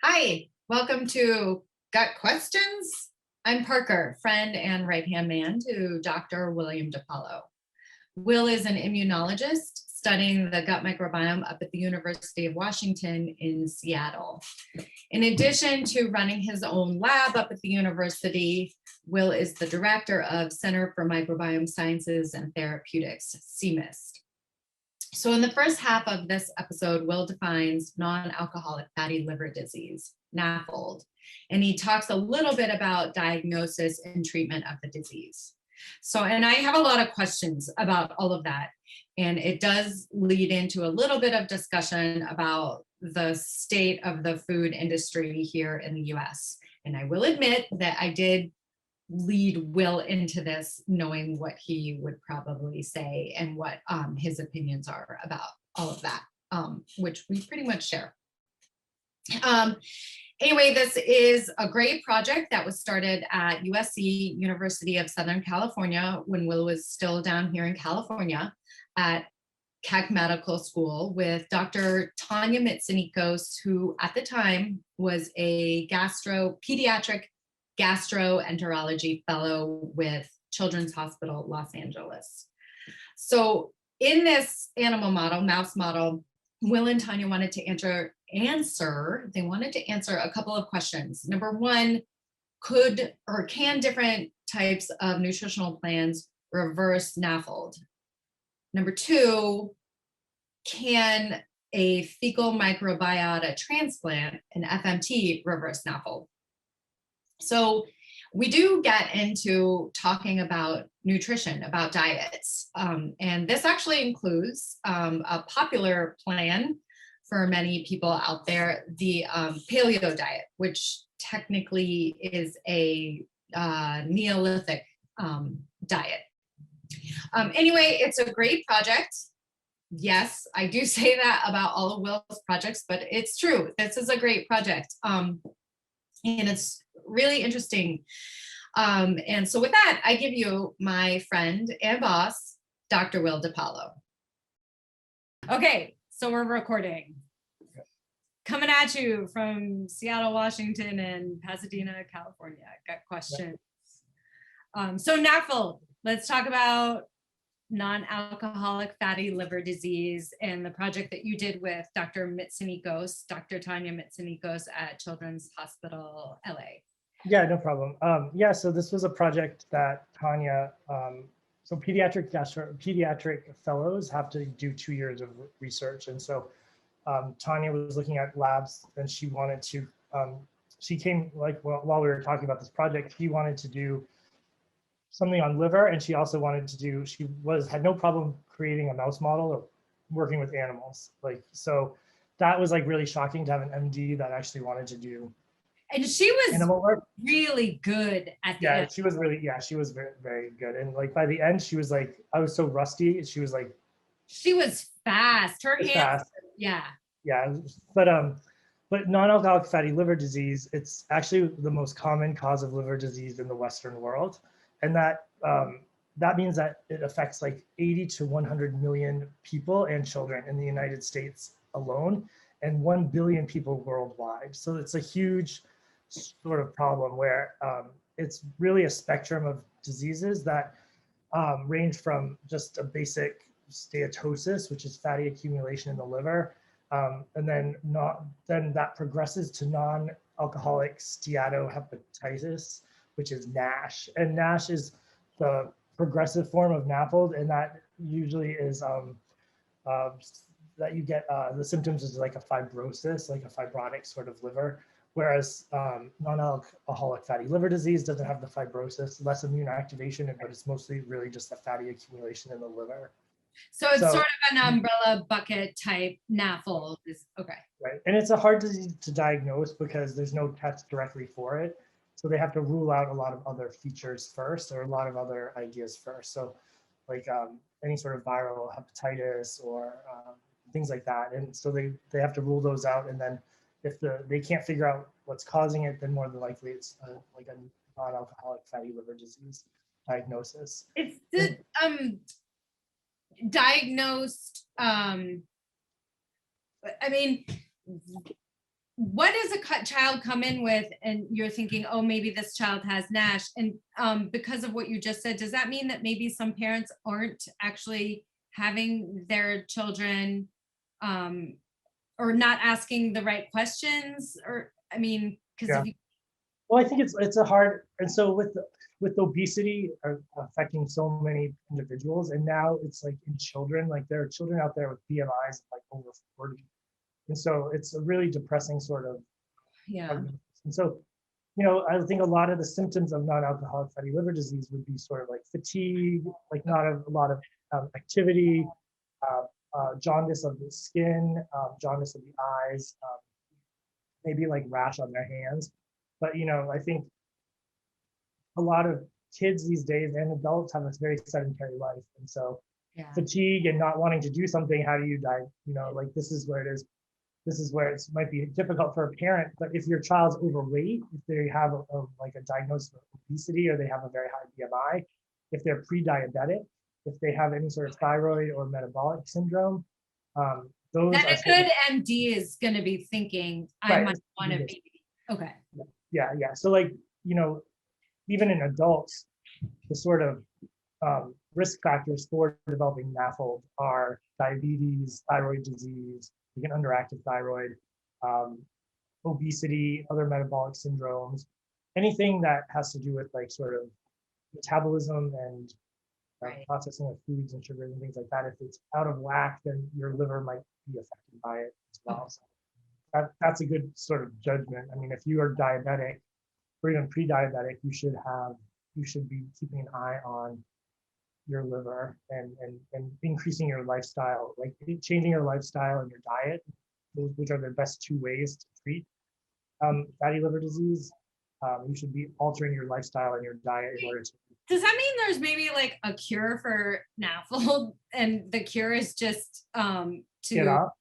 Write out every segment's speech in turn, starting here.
Hi, welcome to Gut Questions. I'm Parker, friend and right-hand man to Dr. William DiPaolo. Will is an immunologist studying the gut microbiome up at the University of Washington in Seattle. In addition to running his own lab up at the university, Will is the director of Center for Microbiome Sciences and Therapeutics, CMIST. So in the first half of this episode, Will defines non-alcoholic fatty liver disease, NAFLD, and he talks a little bit about diagnosis and treatment of the disease. So, and I have a lot of questions about all of that, and it does lead into a little bit of discussion about the state of the food industry here in the US. And I will admit that I did lead Will into this knowing what he would probably say and what his opinions are about all of that, which we pretty much share. Anyway, this is a great project that was started at USC, University of Southern California, when Will was still down here in California at Keck Medical School with Dr. Tania Mitsinikos, who at the time was a pediatric gastroenterology fellow with Children's Hospital Los Angeles. So in this animal model, mouse model, Will and Tania wanted to answer a couple of questions. Number one, can different types of nutritional plans reverse NAFLD? Number two, can a fecal microbiota transplant, an FMT, reverse NAFLD? So we do get into talking about nutrition, about diets, and this actually includes a popular plan for many people out there, the paleo diet, which technically is a Neolithic diet. Anyway, it's a great project. Yes, I do say that about all of Will's projects, but it's true. This is a great project. And it's really interesting. And so with that, I give you my friend and boss, Dr. Will DiPaolo. Okay, so we're recording. Coming at you from Seattle, Washington and Pasadena, California. Got questions. So NAFLD, let's talk about non-alcoholic fatty liver disease and the project that you did with Dr. Mitsinikos, Dr. Tania Mitsinikos at Children's Hospital, LA. Yeah, no problem. Yeah, so this was a project that Tania, so pediatric fellows have to do 2 years of research. And so Tania was looking at labs and she wanted to, she came while we were talking about this project, she wanted to do something on liver, and she also wanted to do, had no problem creating a mouse model or working with animals. So that was really shocking to have an MD that actually wanted to do. And she was really good at the end. She was very, very good. And by the end, she was I was so rusty. She was fast. Her hands, fast. Yeah. But non-alcoholic fatty liver disease, it's actually the most common cause of liver disease in the Western world. And that means that it affects 80 to 100 million people and children in the United States alone, and 1 billion people worldwide. So it's a huge sort of problem where it's really a spectrum of diseases that range from just a basic steatosis, which is fatty accumulation in the liver, and then that progresses to non-alcoholic steatohepatitis, which is NASH. And NASH is the progressive form of NAFLD, and that usually is that you get the symptoms is a fibrosis, a fibrotic sort of liver, whereas non-alcoholic fatty liver disease doesn't have the fibrosis, less immune activation, but it's mostly really just the fatty accumulation in the liver. So it's sort of an umbrella bucket type NAFLD. Okay. Right, and it's a hard disease to diagnose because there's no test directly for it. So they have to rule out a lot of other features first, or a lot of other ideas first. So any sort of viral hepatitis or things like that. And so they have to rule those out. And then if they can't figure out what's causing it, then more than likely it's a non-alcoholic fatty liver disease diagnosis. It's the diagnosed, I mean, what does a child come in with and you're thinking, oh, maybe this child has NASH? And because of what you just said, does that mean that maybe some parents aren't actually having their children or not asking the right questions? Or, I mean, because Yeah. if you, Well, I think it's a hard, and so with obesity affecting so many individuals, and now it's like in children, like there are children out there with BMIs like over 40, and so it's a really depressing sort of yeah, prognosis. And so, I think a lot of the symptoms of non-alcoholic fatty liver disease would be sort of like fatigue, like not a lot of activity, uh, jaundice of the skin, jaundice of the eyes, maybe like rash on their hands. But I think a lot of kids these days and adults have a very sedentary life, and so yeah, fatigue and not wanting to do something. How do you die? Like this is where it is. This is where it might be difficult for a parent. But if your child's overweight, if they have like a diagnosis of obesity or they have a very high BMI, if they're pre-diabetic, if they have any sort of thyroid or metabolic syndrome, those that are a good MD is going to be thinking, I right. might want to be, okay. Yeah. So like, even in adults, the sort of risk factors for developing NAFLD are diabetes, thyroid disease, like an underactive thyroid, um, obesity, other metabolic syndromes, anything that has to do with like sort of metabolism and Right. processing of foods and sugars and things like that. If it's out of whack, then your liver might be affected by it as well. So that's a good sort of judgment. I mean, if you are diabetic or even pre-diabetic, you should be keeping an eye on your liver and increasing your lifestyle, like changing your lifestyle and your diet, which are the best two ways to treat fatty liver disease. You should be altering your lifestyle and your diet in order to. Does that mean there's maybe like a cure for NAFLD and the cure is just Get to up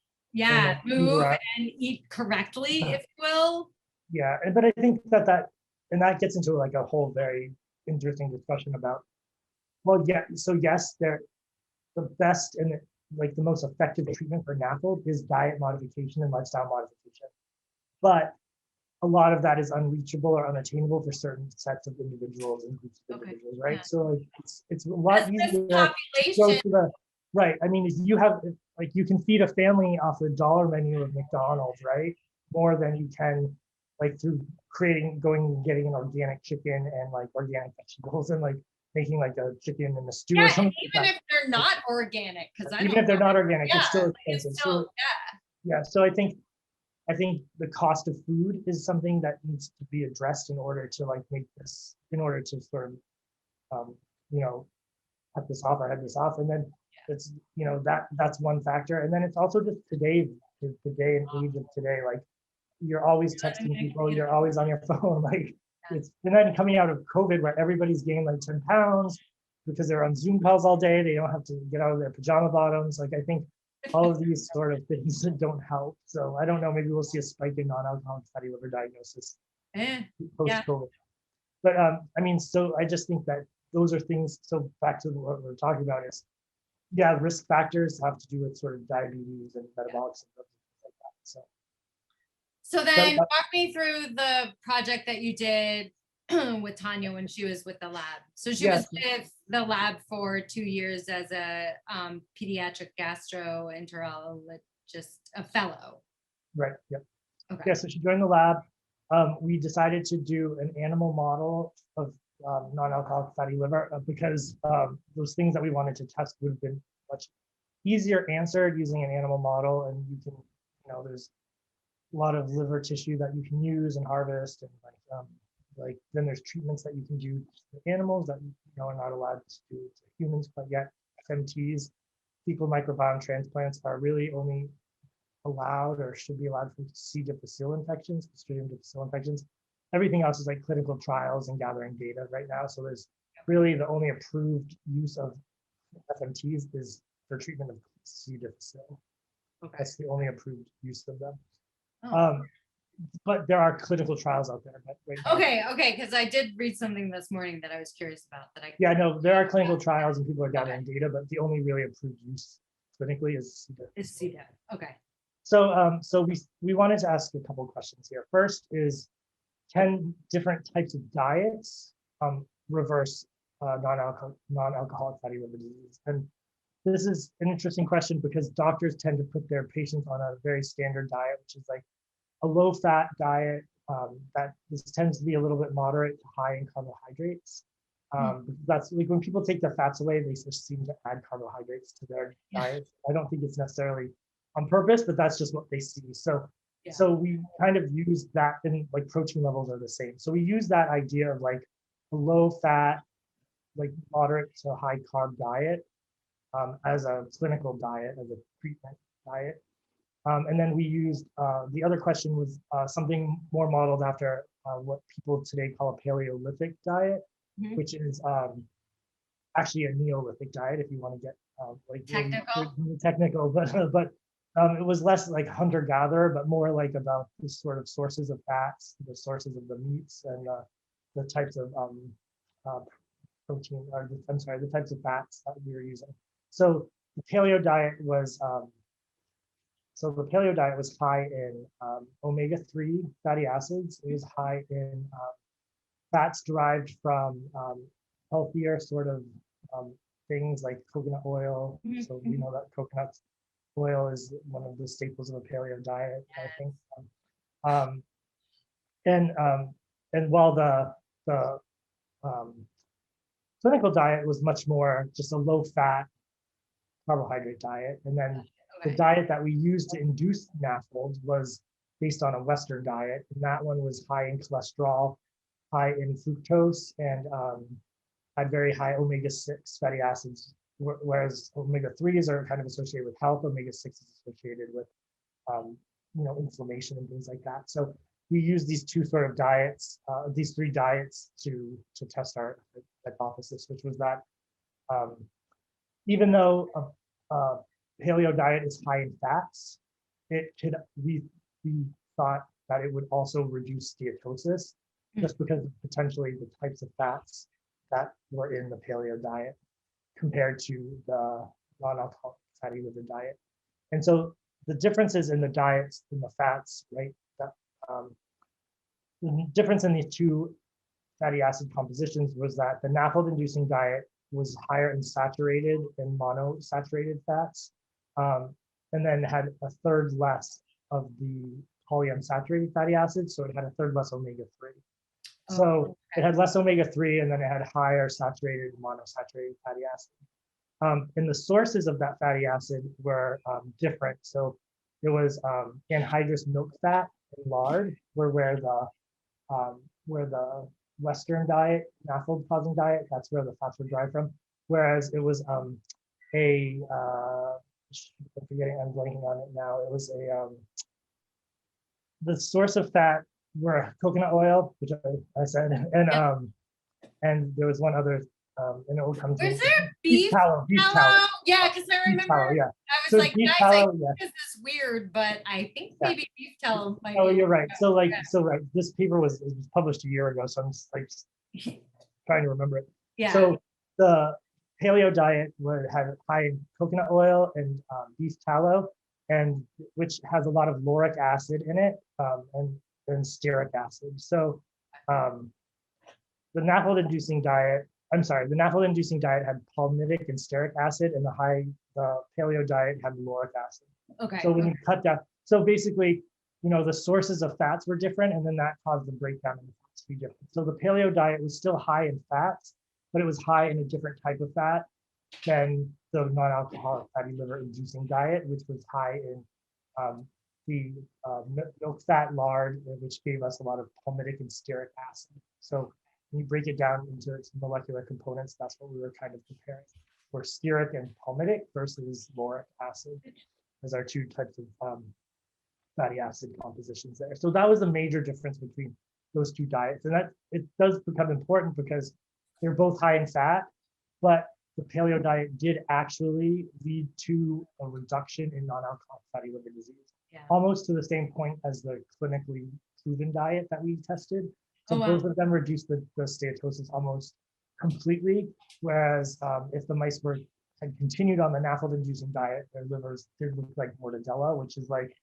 move and eat correctly, if you will? Yeah, but I think and that gets into like a whole very interesting discussion about, well, yeah, so yes, they're the best and like the most effective treatment for NAFLD is diet modification and lifestyle modification. But a lot of that is unreachable or unattainable for certain sets of individuals and groups of individuals, right? Yeah. So like it's a lot This easier to go population, to the right. I mean, if you have like you can feed a family off the dollar menu of McDonald's, right? More than you can like through going and getting an organic chicken and like organic vegetables and like making like a chicken and a stew or something. even if they're not organic, because even if they're not organic, it's still expensive. it's still, So I think the cost of food is something that needs to be addressed in order to like make this, in order to sort of, cut this off or head this off. And then it's, that's one factor. And then it's also just today, the day and age of today, like you're always texting people, you're always on your phone. Like it's, and then coming out of COVID where everybody's gained like 10 pounds because they're on Zoom calls all day. They don't have to get out of their pajama bottoms. Like I think all of these sort of things that don't help. So I don't know, maybe we'll see a spike in non-alcoholic fatty liver diagnosis post-COVID. But I mean, so I just think that those are things, so back to what we're talking about is, risk factors have to do with sort of diabetes and metabolic syndromes and things like that. So then walk me through the project that you did with Tania when she was with the lab. So she was with the lab for 2 years as a pediatric gastroenterologist, a fellow. Right. Yep. Okay. Yeah. So she joined the lab. We decided to do an animal model of non-alcoholic fatty liver because those things that we wanted to test would have been much easier answered using an animal model. And you can, there's a lot of liver tissue that you can use and harvest, and like then there's treatments that you can do to animals that are not allowed to do to humans, but yet FMTs, fecal microbiome transplants, are really only allowed or should be allowed for C. difficile infections, Clostridium difficile infections. Everything else is like clinical trials and gathering data right now. So there's really the only approved use of FMTs is for treatment of C. difficile. Okay. That's the only approved use of them. But there are clinical trials out there. Okay, because I did read something this morning that I was curious about. There are clinical trials and people are gathering data, but the only really approved use clinically is C. diff. Is C. diff. Okay. So we wanted to ask a couple of questions here. First is, can different types of diets reverse non-alcoholic fatty liver disease? And this is an interesting question because doctors tend to put their patients on a very standard diet, which is like a low-fat diet that tends to be a little bit moderate to high in carbohydrates. That's like when people take their fats away, they just seem to add carbohydrates to their diets. I don't think it's necessarily on purpose, but that's just what they see. So we kind of use that, and like protein levels are the same. So we use that idea of like a low-fat, like moderate to high carb diet as a clinical diet, as a treatment diet. And then we used, the other question was something more modeled after what people today call a Paleolithic diet, which is actually a Neolithic diet, if you want to get like technical, but it was less like hunter-gatherer, but more like about the sort of sources of fats, the sources of the meats, and the types of protein, or I'm sorry, the types of fats that we were using. So the paleo diet was high in omega-3 fatty acids. It was high in fats derived from healthier sort of things like coconut oil. So we know that coconut oil is one of the staples of a paleo diet, I think. And while the clinical diet was much more just a low-fat carbohydrate diet, and then the diet that we used to induce NAFLD was based on a Western diet, and that one was high in cholesterol, high in fructose, and had very high omega-6 fatty acids, whereas omega-3s are kind of associated with health. Omega-6 is associated with inflammation and things like that. So we use these two sort of diets, these three diets to test our hypothesis, which was that even though a paleo diet is high in fats, we thought that it would also reduce steatosis, just because of potentially the types of fats that were in the paleo diet compared to the non-alcoholic fatty liver diet. And so the differences in the diets, in the fats, right? The difference in these two fatty acid compositions was that the NAFLD-inducing diet was higher in saturated and monosaturated fats, and then had a third less of the polyunsaturated fatty acids, so it had a third less omega-3. So it had less omega-3, and then it had higher saturated and monosaturated fatty acid. And the sources of that fatty acid were different. So it was anhydrous milk fat and lard were where the Western diet, NAFLD causing diet, that's where the fats were derived from. Whereas it was I'm forgetting, I'm blanking on it now. It was the source of fat were coconut oil, which I said, and there was one other, and it will come to. Was there beef tallow? Yeah, because I remember. Tallow, yeah. I was so like, guys, tallow, this is weird, but I think maybe beef tallow might. Oh, you're right. So right. This paper was published a year ago, so I'm just like trying to remember it. Yeah. So the paleo diet had high in coconut oil and beef tallow, and which has a lot of lauric acid in it, and stearic acid. So the NAFLD-inducing diet had palmitic and stearic acid, and the paleo diet had lauric acid. Okay. So when you cut down, so basically, the sources of fats were different, and then that caused the breakdown of the fats to be different. So the paleo diet was still high in fats, but it was high in a different type of fat than the non-alcoholic fatty liver inducing diet, which was high in the milk fat lard, which gave us a lot of palmitic and stearic acid. So when you break it down into its molecular components, that's what we were kind of comparing, for stearic and palmitic versus lauric acid as our two types of fatty acid compositions there. So that was a major difference between those two diets. And that it does become important because they're both high in fat, but the paleo diet did actually lead to a reduction in non-alcoholic fatty liver disease, almost to the same point as the clinically proven diet that we tested. So both of them reduced the steatosis almost completely, whereas if the mice had continued on the NAFLD-inducing diet, their livers did look like mortadella, which is like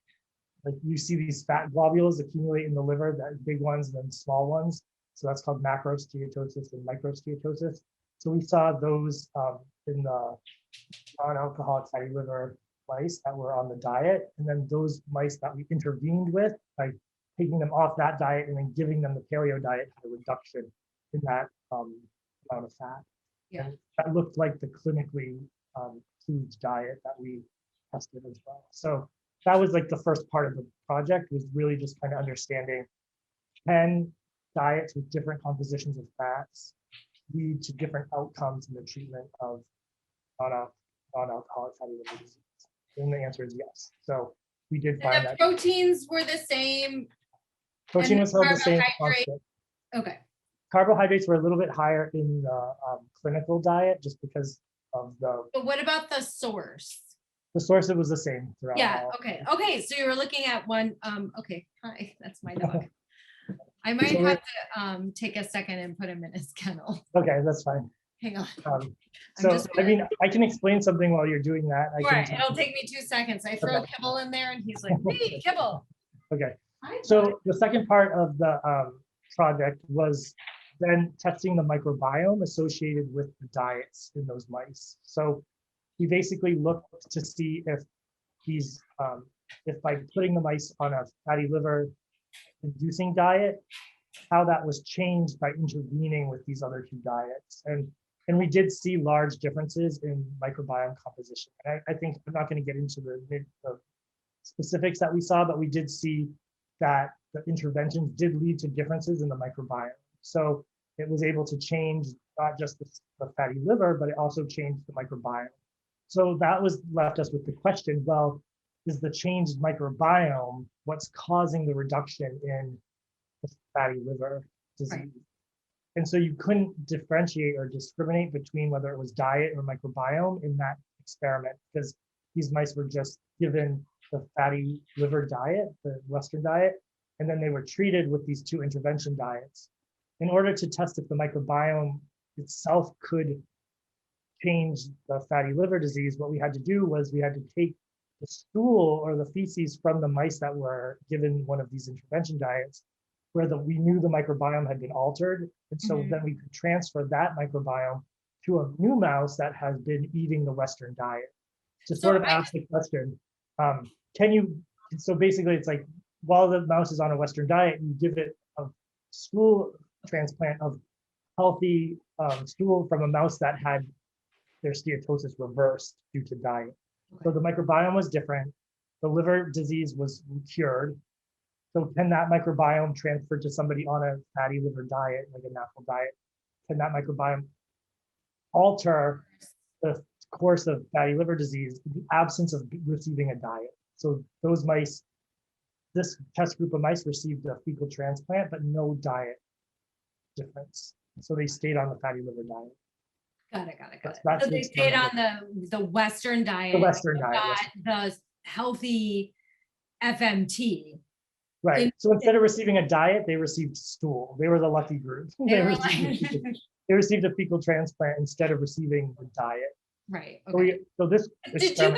like you see these fat globules accumulate in the liver, that big ones and then small ones. So that's called macrosteatosis and microsteatosis. So we saw those in the non-alcoholic fatty liver mice that were on the diet, and then those mice that we intervened with by taking them off that diet and then giving them the paleo diet had a reduction in that amount of fat. Yeah. And that looked like the clinically proved diet that we tested as well. So that was like the first part of the project, was really just kind of understanding, can diets with different compositions of fats lead to different outcomes in the treatment of non-alcoholic fatty liver disease? And the answer is yes. So we did find that proteins were the same. protein was held the same. Carbohydrate. Okay. Carbohydrates were a little bit higher in the clinical diet just because of the. But what about the source? The source, it was the same throughout. Yeah. Okay. Okay. So you were looking at one. Okay. Hi, that's my dog. I might have to take a second and put him in his kennel. Okay, that's fine. Hang on. So I mean, I can explain something while you're doing that. Right. It'll take me 2 seconds. I throw kibble in there, and he's like, "Hey, kibble." Okay. So the second part of the project was then testing the microbiome associated with the diets in those mice. So we basically looked to see if these, if by putting the mice on a fatty liver inducing diet, how that was changed by intervening with these other two diets. And we did see large differences in microbiome composition. And I think I'm not going to get into the specifics that we saw, but we did see that the interventions did lead to differences in the microbiome. So it was able to change not just the fatty liver, but it also changed the microbiome. So that was left us with the question, well, is the changed microbiome what's causing the reduction in the fatty liver disease? Right. And so you couldn't differentiate or discriminate between whether it was diet or microbiome in that experiment, because these mice were just given the fatty liver diet, the Western diet, and then they were treated with these two intervention diets. In order to test if the microbiome itself could change the fatty liver disease, what we had to do was we had to take the stool or the feces from the mice that were given one of these intervention diets, where we knew the microbiome had been altered. And so then we could transfer that microbiome to a new mouse that has been eating the Western diet. To sort of ask the question, so basically it's like, while the mouse is on a Western diet, you give it a stool transplant of healthy stool from a mouse that had their steatosis reversed due to diet. Okay. So the microbiome was different. The liver disease was cured. So can that microbiome transfer to somebody on a fatty liver diet, like a NAFLD diet? Can that microbiome alter the course of fatty liver disease in the absence of receiving a diet? So those mice, this test group of mice received a fecal transplant, but no diet difference. So they stayed on the fatty liver diet. Got it. So they stayed on the Western diet. The Western diet. The healthy FMT. Right. So instead of receiving a diet, they received stool. They were the lucky group. They received a fecal transplant instead of receiving the diet. Right. Okay. So this. Did you guys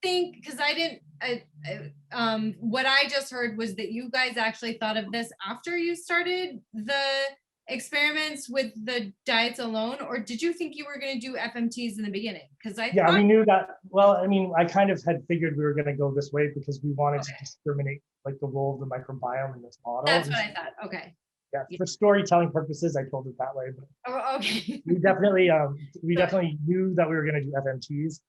think? Because I didn't. What I just heard was that you guys actually thought of this after you started the experiments with the diets alone, or did you think you were going to do FMTs in the beginning? Because we knew that. Well, I mean, I kind of had figured we were going to go this way because we wanted to discriminate like the role of the microbiome in this model. That's what I thought. Okay. Yeah, for storytelling purposes, I told it that way. But okay. we definitely knew that we were going to do FMTs.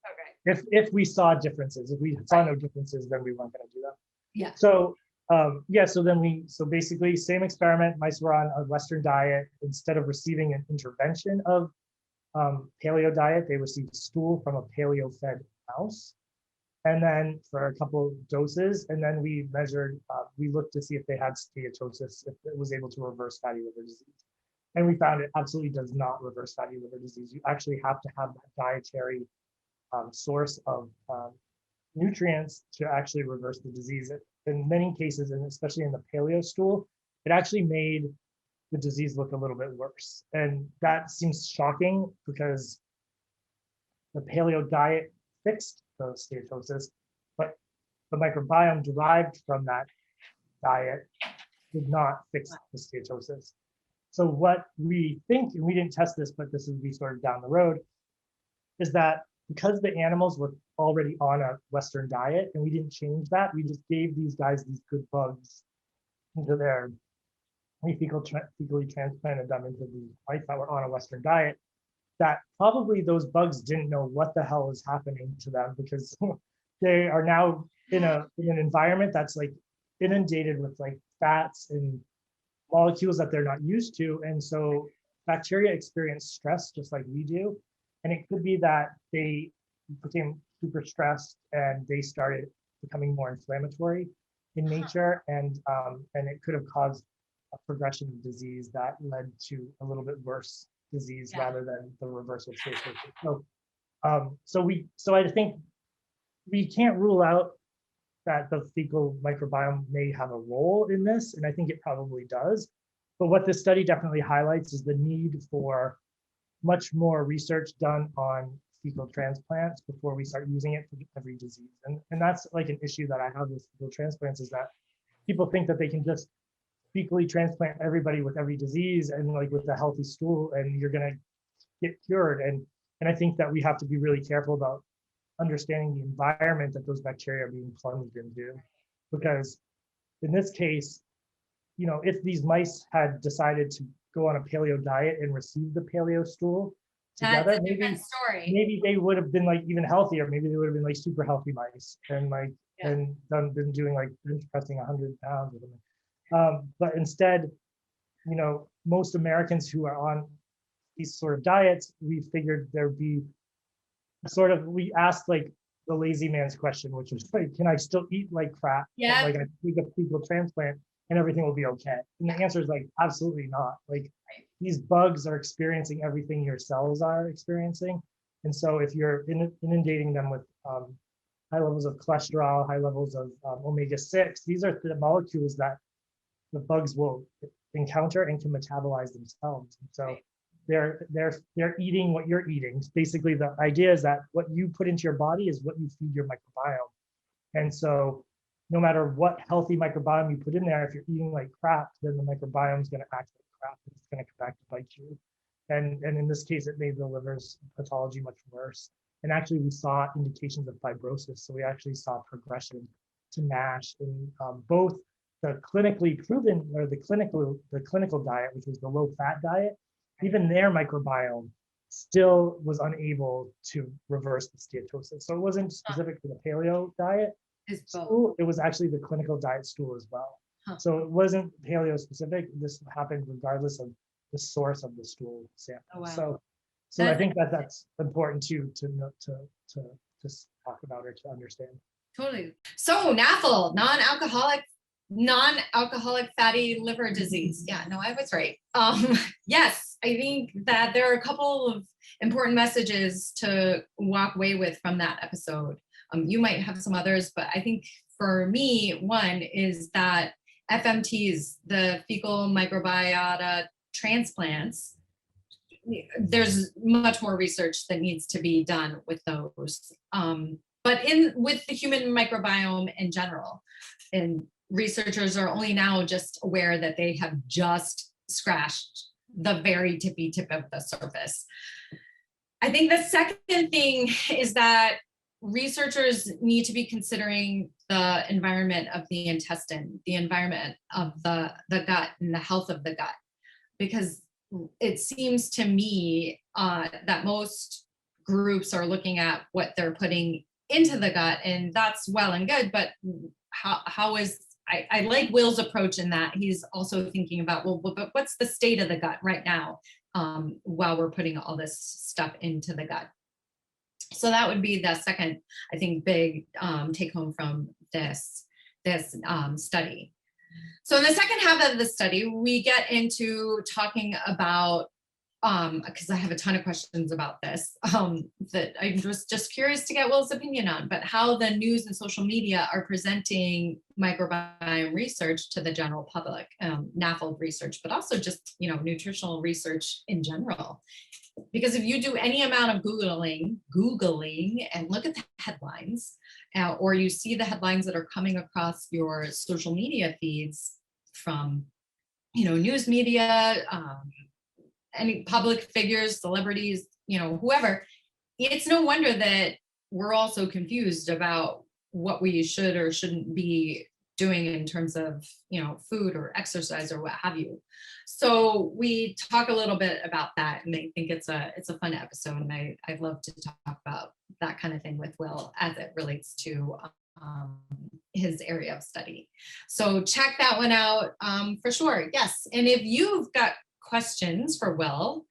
Okay. If we saw differences, if we saw no differences, then we weren't going to do them. Yeah. So so basically same experiment, mice were on a Western diet. Instead of receiving an intervention of paleo diet, they received stool from a paleo fed mouse. And then for a couple doses, and then we measured, we looked to see if they had steatosis, if it was able to reverse fatty liver disease. And we found it absolutely does not reverse fatty liver disease. You actually have to have that dietary source of nutrients to actually reverse the disease. In many cases, and especially in the paleo stool, it actually made the disease look a little bit worse. And that seems shocking because the paleo diet fixed the steatosis, but the microbiome derived from that diet did not fix the steatosis. So what we think, and we didn't test this, but this would be sort of down the road, is that because the animals were already on a Western diet and we didn't change that, we just gave these guys these good bugs into their, we fecally transplanted them into the mice that were on a Western diet, that probably those bugs didn't know what the hell is happening to them, because they are now in an environment that's like inundated with like fats and molecules that they're not used to. And so bacteria experience stress just like we do. And it could be that they became super stressed and they started becoming more inflammatory in nature. And it could have caused a progression of disease that led to a little bit worse disease rather than the reversal of steatosis. So I think we can't rule out that the fecal microbiome may have a role in this, and I think it probably does. But what this study definitely highlights is the need for much more research done on fecal transplants before we start using it for every disease. And that's like an issue that I have with fecal transplants, is that people think that they can just fecally transplant everybody with every disease and like with a healthy stool and you're gonna get cured. And I think that we have to be really careful about understanding the environment that those bacteria are being plunged into. Because in this case, you know, if these mice had decided to go on a paleo diet and receive the paleo stool together, maybe they would have been like even healthier. Maybe they would have been like super healthy mice and like and been doing like bench pressing 100 pounds or something. But instead, you know, most Americans who are on these sort of diets, we figured there'd be sort of, we asked like the lazy man's question, which was like, can I still eat like crap? Yeah. Like I take a fecal transplant and everything will be okay. And the answer is like, absolutely not. Like these bugs are experiencing everything your cells are experiencing. And so if you're inundating them with high levels of cholesterol, high levels of omega-6, these are the molecules that the bugs will encounter and can metabolize themselves. And so they're eating what you're eating. Basically, the idea is that what you put into your body is what you feed your microbiome. And so no matter what healthy microbiome you put in there, if you're eating like crap, then the microbiome is going to act like crap and it's going to come back to bite you. And in this case, it made the liver's pathology much worse. And actually, we saw indications of fibrosis. So we actually saw progression to NASH in both the clinically proven, or the clinical diet, which was the low fat diet. Even their microbiome still was unable to reverse the steatosis. So it wasn't specific to the paleo diet stool, it was actually the clinical diet stool as well. So it wasn't paleo specific. This happened regardless of the source of the stool sample. Oh, wow. So I think that's important to talk about or to understand. Totally. So NAFLD, non-alcoholic fatty liver disease. Yeah, no, I was right. Yes, I think that there are a couple of important messages to walk away with from that episode. You might have some others, but I think for me, one is that FMTs, the fecal microbiota transplants, there's much more research that needs to be done with those. But with the human microbiome in general, and researchers are only now just aware that they have just scratched the very tippy tip of the surface. I think the second thing is that researchers need to be considering the environment of the intestine, the environment of the gut and the health of the gut, because it seems to me that most groups are looking at what they're putting into the gut, and that's well and good, but how is, I like Will's approach in that he's also thinking about, well, but what's the state of the gut right now while we're putting all this stuff into the gut. So that would be the second, I think, big take home from this study. So in the second half of the study, we get into talking about, because I have a ton of questions about this, that I'm just curious to get Will's opinion on, but how the news and social media are presenting microbiome research to the general public, NAFLD research, but also just, nutritional research in general. Because if you do any amount of Googling and look at the headlines, or you see the headlines that are coming across your social media feeds from, news media, any public figures, celebrities, whoever, it's no wonder that we're also confused about what we should or shouldn't be doing in terms of, food or exercise or what have you. So we talk a little bit about that, and I think it's a fun episode, and I'd love to talk about that kind of thing with Will as it relates to his area of study. So check that one out for sure. Yes, and if you've got questions for Will,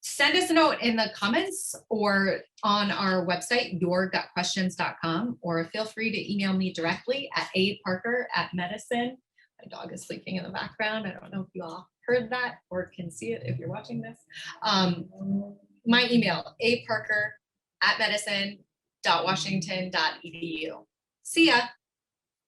send us a note in the comments or on our website, yourgutquestions.com, or feel free to email me directly at aparker@medicine. My dog is sleeping in the background. I don't know if you all heard that or can see it if you're watching this. My email, aparker@medicine.washington.edu. See ya.